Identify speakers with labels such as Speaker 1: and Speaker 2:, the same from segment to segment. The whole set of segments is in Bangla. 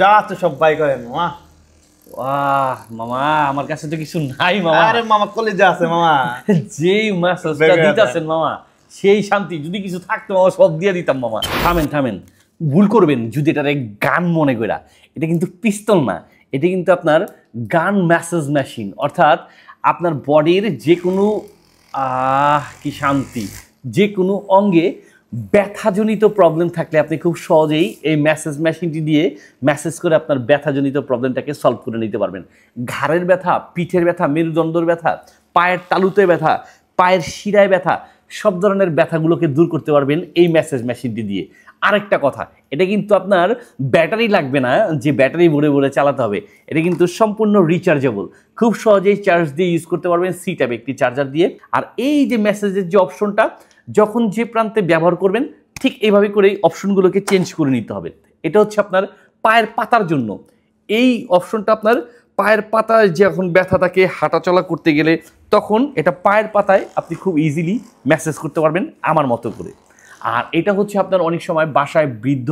Speaker 1: যা তো সবাই করেন মামা।
Speaker 2: ওয়াহ মামা, আমার কাছে তো কিছু নাই মামা।
Speaker 1: আরে মামা কলেজে আছে মামা।
Speaker 2: যেই মেসেজটা দিতেছেন মামা, সেই শান্তি যদি কিছু থাকতো মামা সব দিয়ে দিতাম মামা। থামেন থামেন, ভুল করবেন যদি এটার এক গান মনে করা। এটা কিন্তু পিস্তল না, এটা কিন্তু আপনার গান মেসেজ মেশিন। অর্থাৎ আপনার বডির যে কোনো কি শান্তি, যে কোনো অঙ্গে ব্যথাজনিত প্রবলেম থাকলে আপনি খুব সহজেই এই মেসেজ মেশিনটি দিয়ে মেসেজ করে আপনার ব্যথাজনিত প্রবলেমটাকে সলভ করে নিতে পারবেন। ঘাড়ের ব্যথা, পিঠের ব্যথা, মেরুদণ্ডের ব্যথা, পায়ের তালুতে ব্যথা, পায়ের শিরায় ব্যথা, সব ধরনের ব্যথাগুলোকে দূর করতে পারবেন এই মেসেজ মেশিনটি দিয়ে। আরেকটা কথা, এটা কিন্তু আপনার ব্যাটারি লাগবে না যে ব্যাটারি ভরে ভরে চালাতে হবে। এটা কিন্তু সম্পূর্ণ রিচার্জেবল, খুব সহজেই চার্জ দিয়ে ইউজ করতে পারবেন সি টাইপ একটি চার্জার দিয়ে। আর এই যে মেসেজের যে অপশনটা, যখন যে প্রান্তে ব্যবহার করবেন ঠিক এইভাবে করে অপশনগুলোকে চেঞ্জ করে নিতে হবে। এটা হচ্ছে আপনার পায়ের পাতার জন্য। এই অপশনটা আপনার পায়ের পাতায় যখন ব্যথা থাকে হাঁটাচলা করতে গেলে, তখন এটা পায়ের পাতায় আপনি খুব ইজিলি মেসেজ করতে পারবেন আমার মতো করে। আর এটা হচ্ছে আপনার অনেক সময় বাসায় বৃদ্ধ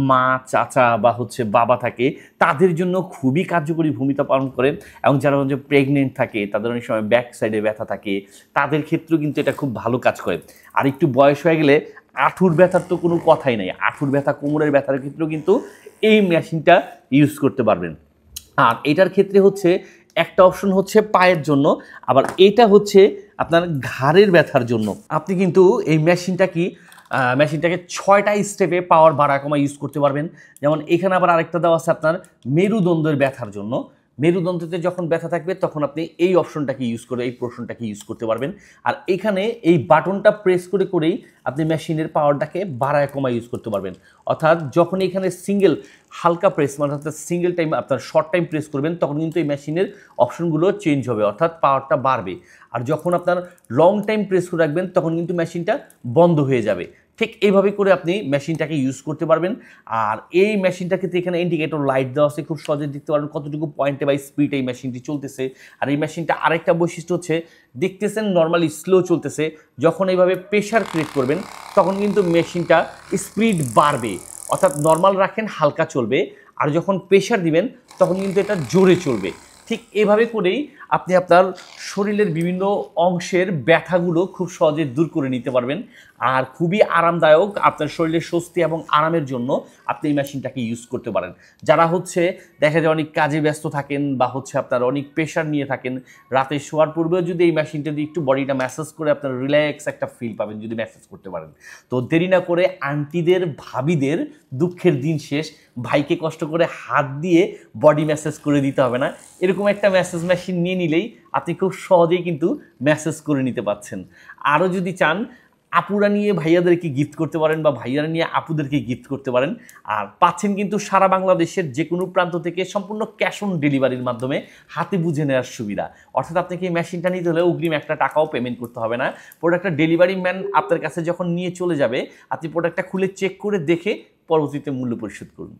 Speaker 2: মা, চাচা বা হচ্ছে বাবা থাকে, তাদের জন্য খুবই কার্যকরী ভূমিকা পালন করে। এবং যারা হচ্ছে প্রেগনেন্ট থাকে, তাদের অনেক সময় ব্যাক সাইডে ব্যথা থাকে, তাদের ক্ষেত্রেও কিন্তু এটা খুব ভালো কাজ করে। আর একটু বয়স হয়ে গেলে আঁঠুর ব্যথার তো কোনো কথাই নাই, আঁঠুর ব্যথা, কোমরের ব্যথার ক্ষেত্রেও কিন্তু এই মেশিনটা ইউজ করতে পারবেন। আর এটার ক্ষেত্রে হচ্ছে একটা অপশন হচ্ছে পায়ের জন্য, আবার এটা হচ্ছে আপনার ঘাড়ের ব্যথার জন্য। আপনি কিন্তু এই মেশিনটাকে 6টা স্টেপে পাওয়ার বাড়া কমা ইউজ করতে পারবেন। যেমন এখানে আবার আরেকটা দেওয়া আছে আপনার মেরুদণ্ডের ব্যথার জন্য। মেরুদণ্ডতে যখন ব্যথা থাকবে তখন আপনি এই অপশনটাকে ইউজ করে এই পোর্শনটাকে ইউজ করতে পারবেন। আর এখানে এই বাটনটা প্রেস করে করেই আপনি মেশিনের পাওয়ারটাকে বাড়ায় কমা ইউজ করতে পারবেন। অর্থাৎ যখন এখানে সিঙ্গেল হালকা প্রেস, মানে অর্থাৎ সিঙ্গেল টাইম আপনার শর্ট টাইম প্রেস করবেন, তখন কিন্তু এই মেশিনের অপশনগুলো চেঞ্জ হবে, অর্থাৎ পাওয়ারটা বাড়বে। আর যখন আপনার লং টাইম প্রেস করে রাখবেন তখন কিন্তু মেশিনটা বন্ধ হয়ে যাবে। ঠিক এইভাবে করে আপনি মেশিনটাকে ইউজ করতে পারবেন। আর এই মেশিনটাকে এখানে ইন্ডিকেটর লাইট দেওয়া আছে, খুব সহজে দেখতে পারবেন কতটুকু পয়েন্টে বাই স্পিড এই মেশিনটি চলতেছে। আর এই মেশিনটা আরেকটা বৈশিষ্ট্য হচ্ছে, দেখতেছেন নর্মালি স্লো চলতেছে, যখন এইভাবে প্রেশার ক্রিয়েট করবেন তখন কিন্তু মেশিনটা স্পিড বাড়বে। অর্থাৎ নর্মাল রাখেন হালকা চলবে, আর যখন প্রেশার দিবেন তখন কিন্তু এটা জোরে চলবে। ঠিক এভাবে করেই আপনি আপনার শরীরের বিভিন্ন অংশের ব্যথাগুলো খুব সহজে দূর করে নিতে পারবেন। আর খুবই আরামদায়ক, আপনার শরীরের স্বস্তি এবং আরামের জন্য আপনি এই মেশিনটাকে ইউজ করতে পারেন। যারা হচ্ছে দেখা যায় অনেক কাজে ব্যস্ত থাকেন বা হচ্ছে আপনার অনেক প্রেশার নিয়ে থাকেন, রাতে শোয়ার পূর্বেও যদি এই মেশিনটা দিয়ে একটু বডিটা ম্যাসাজ করে আপনার রিল্যাক্স একটা ফিল পাবেন যদি ম্যাসাজ করতে পারেন। তো দেরি না করে আন্টিদের, ভাবিদের দুঃখের দিন শেষ, ভাইকে কষ্ট করে হাত দিয়ে বডি ম্যাসাজ করে দিতে হবে না। এরকম একটা ম্যাসাজ মেশিন নিয়ে নিলেই আপনি খুব সহজেই কিন্তু ম্যাসাজ করে নিতে পারছেন। আরও যদি চান, আপুরা নিয়ে ভাইয়াদেরকে গিফট করতে পারেন বা ভাইয়ারা নিয়ে আপুদেরকে গিফট করতে পারেন। আর পাচ্ছেন কিন্তু সারা বাংলাদেশের যে কোনো প্রান্ত থেকে সম্পূর্ণ ক্যাশ অন ডেলিভারির মাধ্যমে হাতে বুঝে নেওয়ার সুবিধা। অর্থাৎ আপনাকে এই মেশিনটা নিতে হলে অগ্রিম একটা টাকাও পেমেন্ট করতে হবে না। প্রোডাক্টটা ডেলিভারি ম্যান আপনার কাছে যখন নিয়ে চলে যাবে, আপনি প্রোডাক্টটা খুলে চেক করে দেখে পরবর্তীতে মূল্য পরিশোধ করুন।